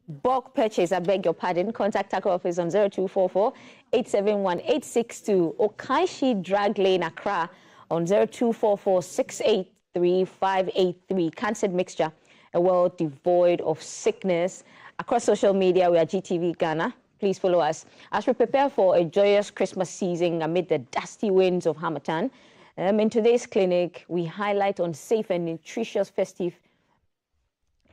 bulk purchase, I beg your pardon, contact Taco office on 0244 871 862 or Kaishi Drag Lane Accra on 0244 683 583. Cancer mixture, a world devoid of sickness. Across social media, we are GTV Ghana. Please follow us as we prepare for a joyous Christmas season amid the dusty winds of Harmattan. In today's clinic, we highlight on safe and nutritious festive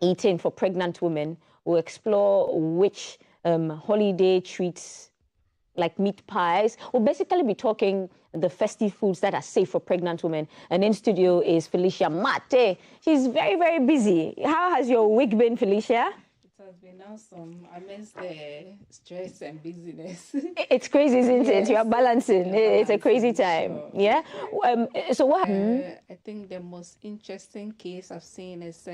eating for pregnant women. We'll explore which holiday treats like meat pies. We'll basically be talking the festive foods that are safe for pregnant women. And in studio is Felicia Mate. She's very, very busy. How has your week been, Felicia? It has been awesome amidst the stress and busyness. It's crazy, isn't it? You are balancing. It's a crazy time. Sure. Yeah. So what? I think the most interesting case I've seen is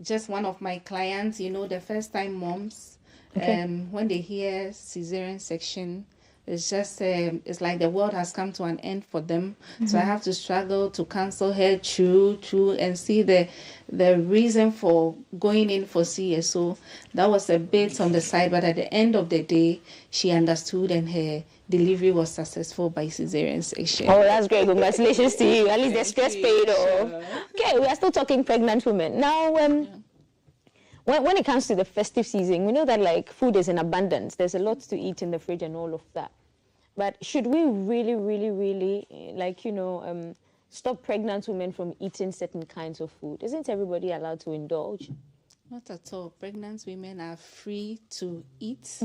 just one of my clients. You know, the first-time moms. Okay. When they hear cesarean section, it's just it's like the world has come to an end for them. So I have to struggle to counsel her through and see the reason for going in for CSO. That was a bit on the side, but at the end of the day, she understood and her delivery was successful by cesarean section. Oh, that's great. Congratulations to you. At least the stress paid off. Okay, we are still talking pregnant women. Now, when it comes to the festive season, we know that like food is in abundance. There's a lot to eat in the fridge and all of that. But should we really, like, stop pregnant women from eating certain kinds of food? Isn't everybody allowed to indulge? Not at all. Pregnant women are free to eat,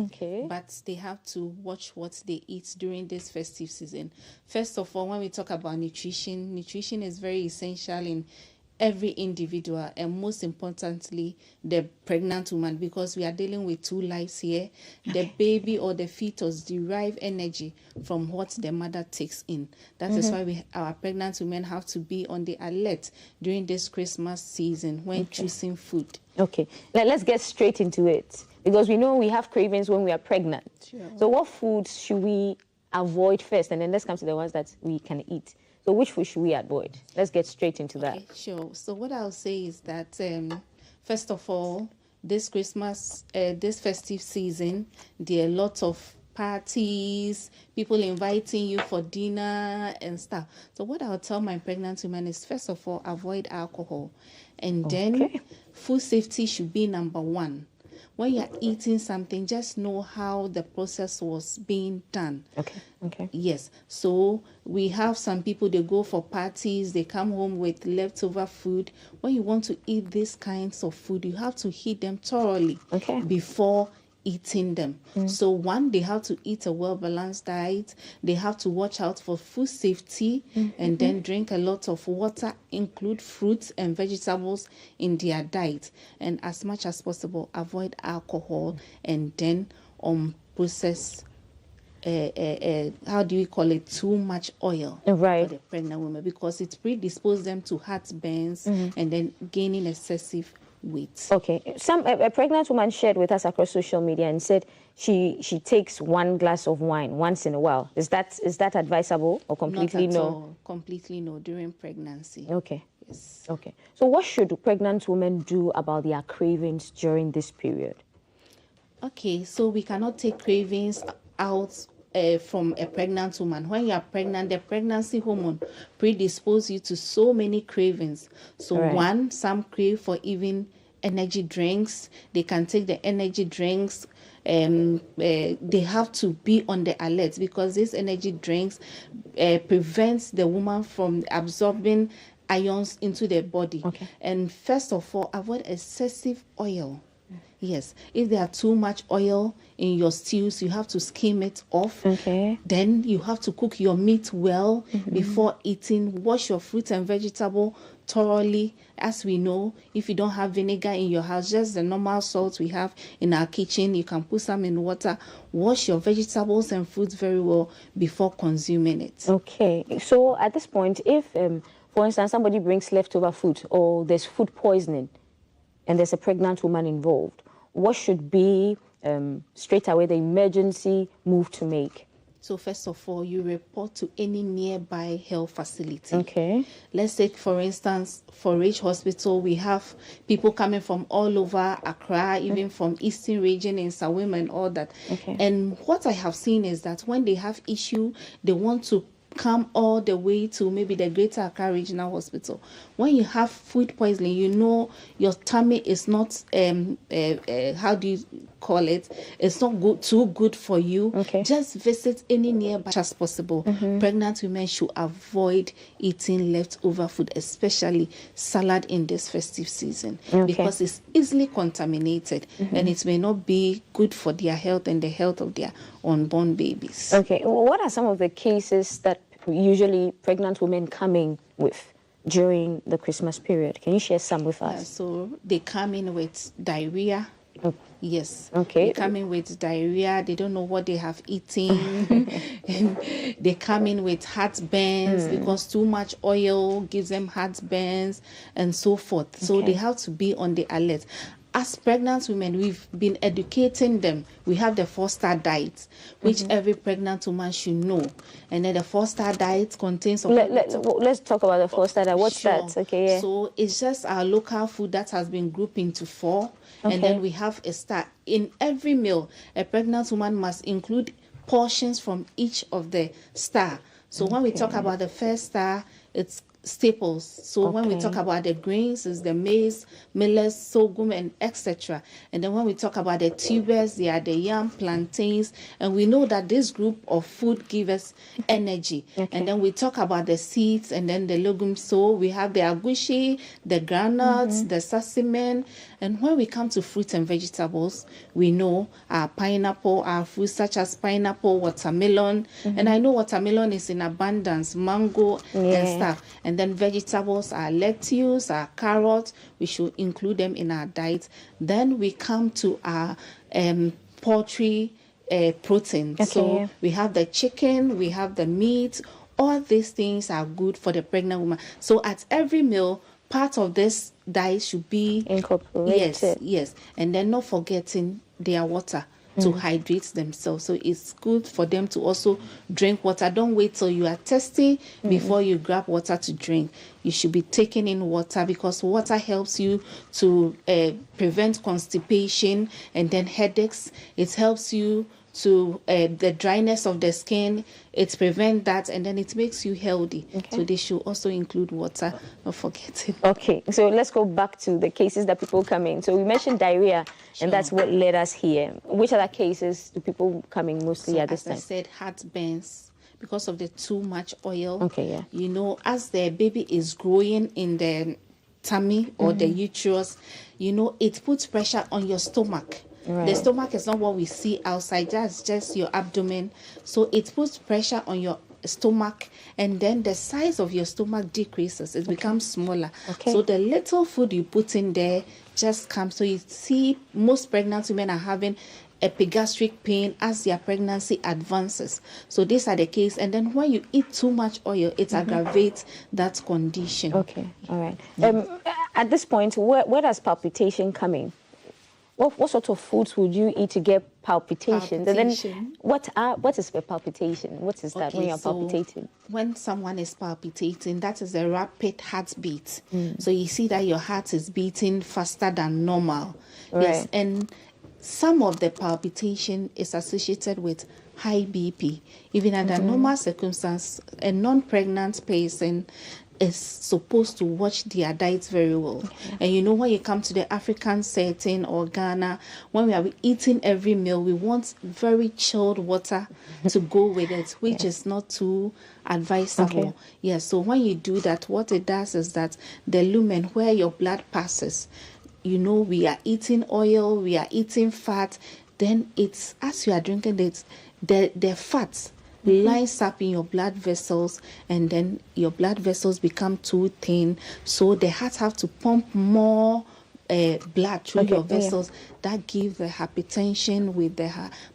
but they have to watch what they eat during this festive season. First of all, when we talk about nutrition is very essential in every individual, and most importantly the pregnant woman, because we are dealing with two lives here. The baby or the fetus derive energy from what the mother takes in. That is why our pregnant women have to be on the alert during this Christmas season when choosing food. Okay, let's get straight into it, because we know we have cravings when we are pregnant. So what foods should we avoid first, and then let's come to the ones that we can eat? So which food should we avoid? Let's get straight into that. Sure. So what I'll say is that, first of all, this Christmas, this festive season, there are lots of parties, people inviting you for dinner and stuff. So what I'll tell my pregnant women is, first of all, avoid alcohol. And then food safety should be number one. When you're eating something, just know how the process was being done. Okay. Yes. So we have some people, they go for parties, they come home with leftover food. When you want to eat these kinds of food, you have to heat them thoroughly before eating them. So one, they have to eat a well-balanced diet. They have to watch out for food safety, and then drink a lot of water, include fruits and vegetables in their diet, and as much as possible avoid alcohol, and then process how do we call it, too much oil for the pregnant women, because it predisposes them to heartburns and then gaining excessive weight. Okay. A pregnant woman shared with us across social media and said she takes 1 glass of wine once in a while. Is that advisable, or completely Not at no? all. Completely no during pregnancy. Okay. Yes. Okay. So what should pregnant women do about their cravings during this period? Okay, so we cannot take cravings out from a pregnant woman. When you are pregnant, the pregnancy hormone predisposes you to so many cravings. So one, some crave for even energy drinks. They can take the energy drinks. They have to be on the alert, because these energy drinks prevents the woman from absorbing ions into their body. And first of all, avoid excessive oil. Yes, if there are too much oil in your stews, you have to skim it off. Then you have to cook your meat well before eating. Wash your fruits and vegetable thoroughly. As we know, if you don't have vinegar in your house, just the normal salt we have in our kitchen, you can put some in water. Wash your vegetables and fruits very well before consuming it. Okay, so at this point, if for instance somebody brings leftover food, or there's food poisoning and there's a pregnant woman involved, what should be straight away the emergency move to make? So first of all, you report to any nearby health facility. Okay. Let's take, for instance, for Ridge Hospital, we have people coming from all over Accra, even from Eastern region in Sawim and all that. Okay. And what I have seen is that when they have issue, they want to come all the way to maybe the Greater Accra Regional Hospital. When you have food poisoning, you know your tummy is not how do you call it? It's not good, too good for you. Okay. Just visit any nearby as possible. Pregnant women should avoid eating leftover food, especially salad in this festive season, because it's easily contaminated and it may not be good for their health and the health of their unborn babies. Okay. What are some of the cases that usually pregnant women coming with during the Christmas period? Can you share some with us? So they come in with diarrhea. Oh. Yes. Okay. They come in with diarrhea. They don't know what they have eaten. And they come in with heartburns because too much oil gives them heartburns and so forth. So they have to be on the alert. As pregnant women, we've been educating them. We have the 4-star diet, which every pregnant woman should know. And then the 4-star diet contains... Let's talk about the 4-star diet. What's that? Okay, yeah. So it's just our local food that has been grouped into 4. Okay. And then we have a star. In every meal, a pregnant woman must include portions from each of the star. So when we talk about the first star, it's staples. So when we talk about the grains, it's the maize, millets, sorghum, and etc. And then when we talk about the tubers, they are the yam, plantains, and we know that this group of food gives us energy. And then we talk about the seeds and then the legumes. So we have the agushi, the granules, the sesame. And when we come to fruits and vegetables, we know our pineapple, our fruits such as pineapple, watermelon, and I know watermelon is in abundance, mango and stuff. And then vegetables, our lettuce, our carrots, we should include them in our diet. Then we come to our poultry protein. So we have the chicken, we have the meat. All these things are good for the pregnant woman. So at every meal, part of this diet should be incorporated. Yes. And then not forgetting their water to hydrate themselves. So it's good for them to also drink water. Don't wait till you are thirsty before you grab water to drink. You should be taking in water because water helps you to prevent constipation and then headaches. It helps you to the dryness of the skin. It prevents that and then it makes you healthy. So they should also include water, not forget it. Okay, so let's go back to the cases that people come in. So we mentioned diarrhea and that's what led us here. Which other cases do people come in mostly at this time? As I said, heartburns because of the too much oil. Okay, yeah. You know, as the baby is growing in the tummy or the uterus, you know, it puts pressure on your stomach. The stomach is not what we see outside, that's just your abdomen. So it puts pressure on your stomach and then the size of your stomach decreases. It becomes smaller. So the little food you put in there just comes. So you see most pregnant women are having epigastric pain as their pregnancy advances. So these are the case. And then when you eat too much oil, it aggravates that condition. Okay, all right. At this point, where does palpitation come in? What sort of foods would you eat to get palpitations? And then what is a palpitation? What is that when you're palpitating? When someone is palpitating, that is a rapid heartbeat. So you see that your heart is beating faster than normal. Yes, and some of the palpitation is associated with high BP. Even under normal circumstances, a non-pregnant person is supposed to watch their diet very well. And you know, when you come to the African setting or Ghana, when we are eating every meal, we want very chilled water to go with it, which is not too advisable. So when you do that, what it does is that the lumen where your blood passes, you know, we are eating oil, we are eating fat, then it's, as you are drinking it, the fats lines up in your blood vessels and then your blood vessels become too thin, so the heart have to pump more blood through Okay, your vessels that give the hypertension with the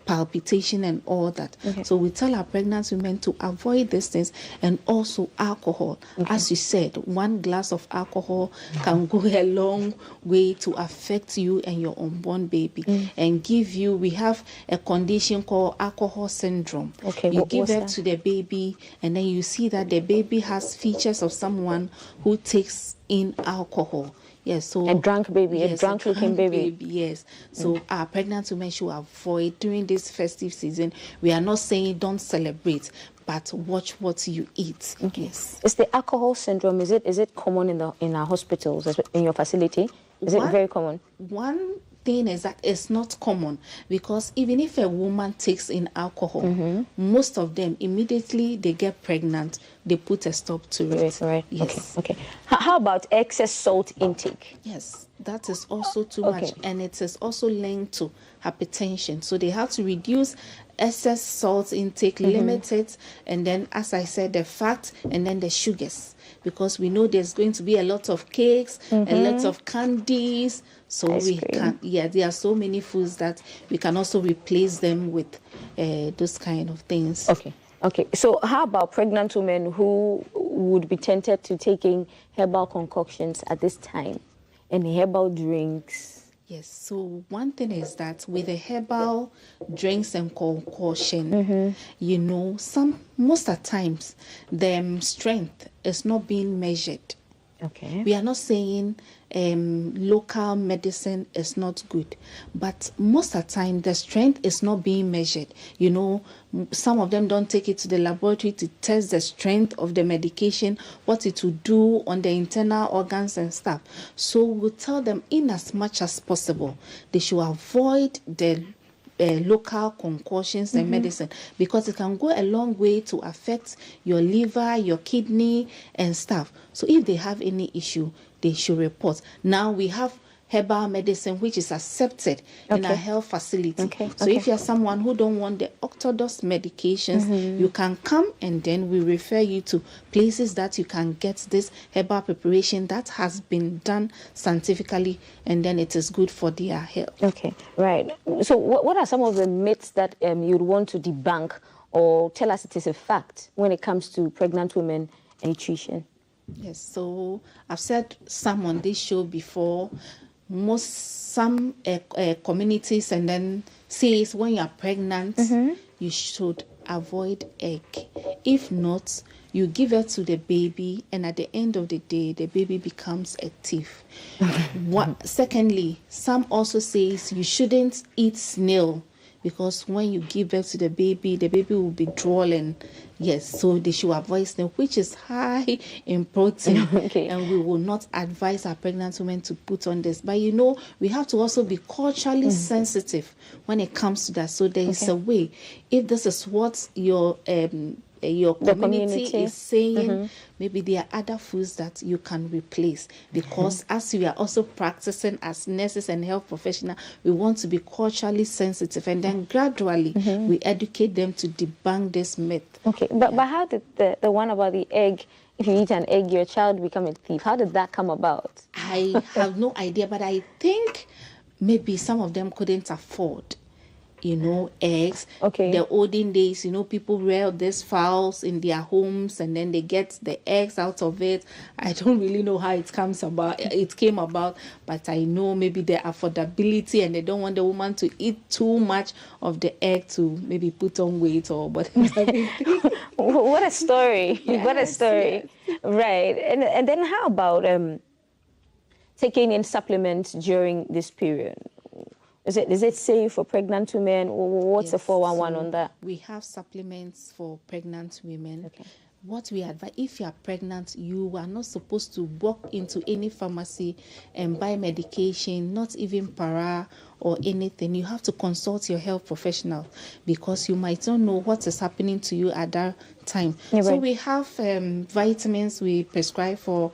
palpitation and all that. So we tell our pregnant women to avoid these things, and also alcohol. As you said, 1 glass of alcohol can go a long way to affect you and your unborn baby and give you, we have a condition called alcohol syndrome. You give it to the baby, and then you see that the baby has features of someone who takes in alcohol. Yes, so a drunk baby, yes, a drunk looking baby. Yes. So our pregnant women should avoid during this festive season. We are not saying don't celebrate, but watch what you eat. Yes. Is the alcohol syndrome, is it common in our hospitals, in your facility? Is it very common? One thing is that it's not common, because even if a woman takes in alcohol, most of them immediately they get pregnant, they put a stop to it. Right. Yes. Okay. How about excess salt intake? Yes, that is also too much, and it is also linked to hypertension. So they have to reduce excess salt intake, limit it, and then, as I said, the fat and then the sugars, because we know there's going to be a lot of cakes, a lot of candies. So there are so many foods that we can also replace them with those kind of things. Okay. So how about pregnant women who would be tempted to taking herbal concoctions at this time and herbal drinks? Yes, so one thing is that with the herbal drinks and concoction, most of the times, the strength is not being measured. Okay. We are not saying local medicine is not good, but most of the time the strength is not being measured. Some of them don't take it to the laboratory to test the strength of the medication, what it will do on the internal organs and stuff. So we'll tell them, in as much as possible, they should avoid the local concoctions and medicine, because it can go a long way to affect your liver, your kidney and stuff. So if they have any issue, they should report. Now we have herbal medicine which is accepted in our health facility. So if you're someone who don't want the orthodox medications, you can come, and then we refer you to places that you can get this herbal preparation that has been done scientifically, and then it is good for their health. Okay, right. So what are some of the myths that you'd want to debunk or tell us it is a fact when it comes to pregnant women and nutrition? Yes, so I've said some on this show before. Some communities and then says when you're pregnant, you should avoid egg. If not, you give it to the baby, and at the end of the day, the baby becomes a thief. Secondly, some also says you shouldn't eat snail, because when you give birth to the baby will be drooling. Yes, so they should avoid snail, which is high in protein. And we will not advise our pregnant women to put on this. But we have to also be culturally sensitive when it comes to that. So there is a way. If this is what your community is saying, maybe there are other foods that you can replace, because as we are also practicing as nurses and health professionals, we want to be culturally sensitive, and then gradually we educate them to debunk this myth. But how did the one about the egg, if you eat an egg your child become a thief, how did that come about? I have no idea, but I think maybe some of them couldn't afford eggs. The olden days, people rear these fowls in their homes, and then they get the eggs out of it. I don't really know how it came about, but I know maybe the affordability, and they don't want the woman to eat too much of the egg to maybe put on weight or whatever. What a story. Yes, what a story. Yes. Right. And then how about taking in supplements during this period? Is it safe for pregnant women? What's the 411 on that? We have supplements for pregnant women. What we advise, if you are pregnant, you are not supposed to walk into any pharmacy and buy medication, not even para or anything, you have to consult your health professional, because you might not know what is happening to you at that time. You're so right. we have vitamins we prescribe for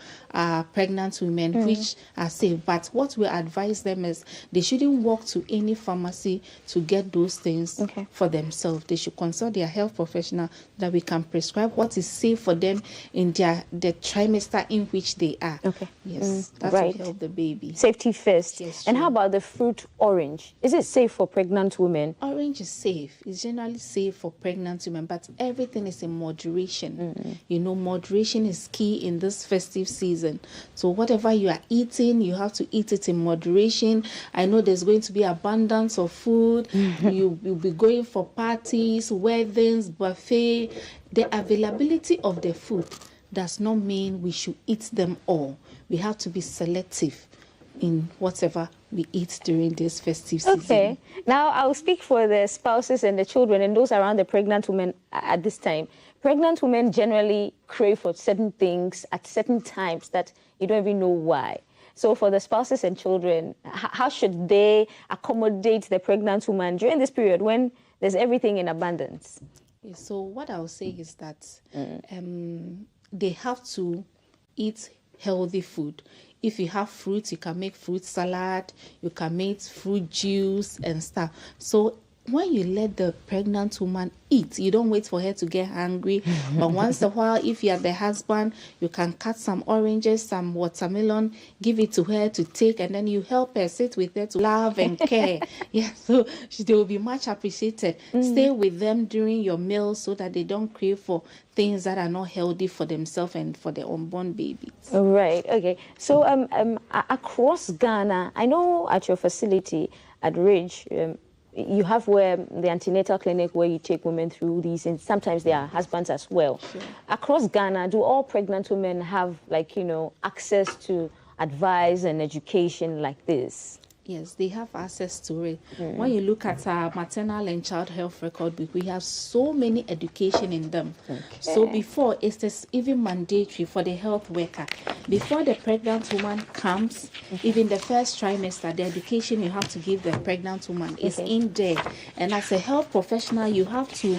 pregnant women, which are safe, but what we advise them is they shouldn't walk to any pharmacy to get those things for themselves. They should consult their health professional, that we can prescribe what is safe for them in the trimester in which they are. Yes, that will help the baby. Safety first. Yes, and true. how about the fruit orange? Is it safe for pregnant women? Orange is safe. It's generally safe for pregnant women, but everything is in moderation. You know, moderation is key in this festive season. So whatever you are eating, you have to eat it in moderation. I know there's going to be abundance of food. You'll be going for parties, weddings, buffet. The availability of the food does not mean we should eat them all. We have to be selective in whatever we eat during this festive season. Okay. Now, I'll speak for the spouses and the children and those around the pregnant women at this time. Pregnant women generally crave for certain things at certain times that you don't even know why. So for the spouses and children, how should they accommodate the pregnant woman during this period when there's everything in abundance? So what I'll say is that they have to eat healthy food. If you have fruits, you can make fruit salad, you can make fruit juice and stuff. So when you let the pregnant woman eat, you don't wait for her to get hungry. But once in a while, if you are the husband, you can cut some oranges, some watermelon, give it to her to take, and then you help her, sit with her to love and care. So they will be much appreciated. Stay with them during your meals so that they don't crave for things that are not healthy for themselves and for their unborn babies. Right. Okay. So across Ghana, I know at your facility at Ridge, you have where the antenatal clinic where you take women through these, and sometimes they are husbands as well. Sure. Across Ghana, do all pregnant women have, like, access to advice and education like this? Yes, they have access to it. When you look at our maternal and child health record book, we have so many education in them. So before, it is even mandatory for the health worker. Before the pregnant woman comes, even the first trimester, the education you have to give the pregnant woman is in there. And as a health professional, you have to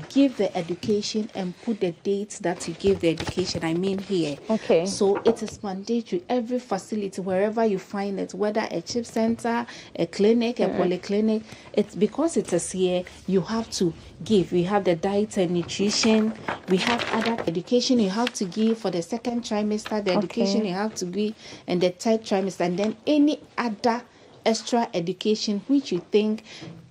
give the education and put the dates that you give the education, I mean here. So it is mandatory. Every facility, wherever you find it, whether a chip center, a clinic, a polyclinic, it's because it is here, you have to give. We have the diet and nutrition. We have other education you have to give for the second trimester, the education you have to give, and the third trimester, and then any other extra education which you think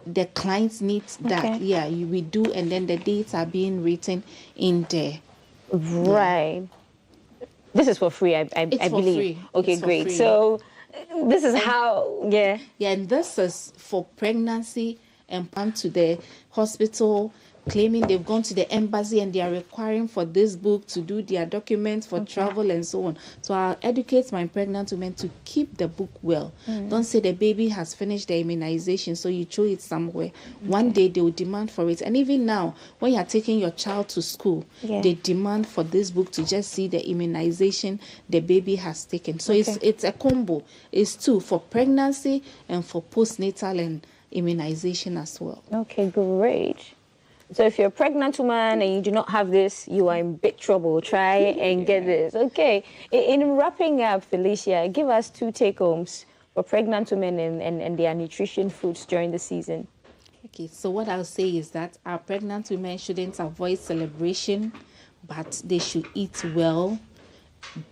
the clients need that we do, and then the dates are being written in there. Right. This is for free, I believe. For free. Okay, great. Free. So this is how and this is for pregnancy and come to the hospital claiming they've gone to the embassy and they are requiring for this book to do their documents for travel and so on. So I'll educate my pregnant women to keep the book well. Don't say the baby has finished the immunization, so you throw it somewhere. One day they will demand for it. And even now, when you're taking your child to school, they demand for this book to just see the immunization the baby has taken. So it's a combo. It's two, for pregnancy and for postnatal and immunization as well. Okay, great. So if you're a pregnant woman and you do not have this, you are in big trouble. Try and get this. Okay. In wrapping up, Felicia, give us 2 take-homes for pregnant women and their nutrition foods during the season. Okay, so what I'll say is that our pregnant women shouldn't avoid celebration, but they should eat well,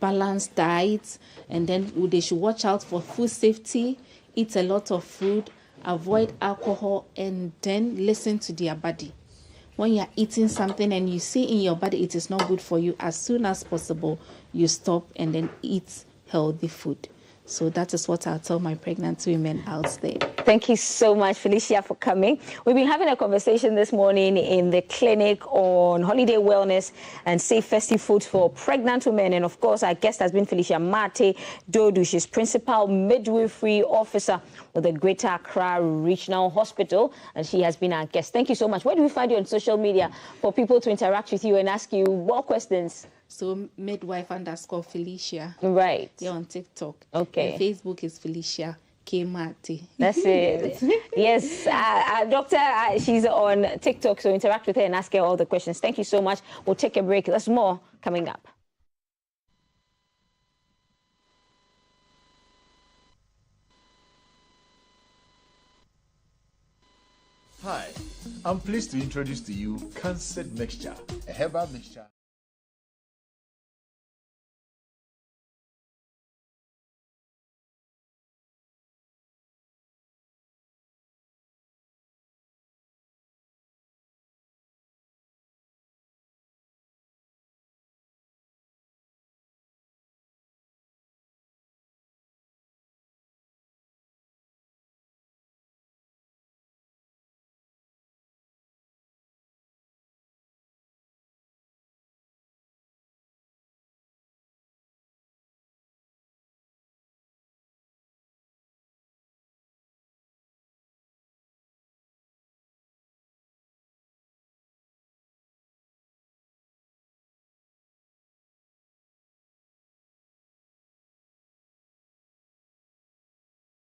balanced diets, and then they should watch out for food safety, eat a lot of food, avoid alcohol, and then listen to their body. When you're eating something and you see in your body it is not good for you, as soon as possible, you stop and then eat healthy food. So that is what I'll tell my pregnant women out there. Thank you so much, Felicia, for coming. We've been having a conversation this morning in the clinic on holiday wellness and safe festive foods for pregnant women. And of course, our guest has been Felicia Mate Dodu. She's Principal Midwifery Officer with the Greater Accra Regional Hospital, and she has been our guest. Thank you so much. Where do we find you on social media for people to interact with you and ask you more questions? So midwife_Felicia. Right. Yeah, on TikTok. Okay. And Facebook is Felicia Kemati. That's it. Yes, Doctor, she's on TikTok, so interact with her and ask her all the questions. Thank you so much. We'll take a break. There's more coming up. Hi, I'm pleased to introduce to you Cancer Mixture, a herbal mixture.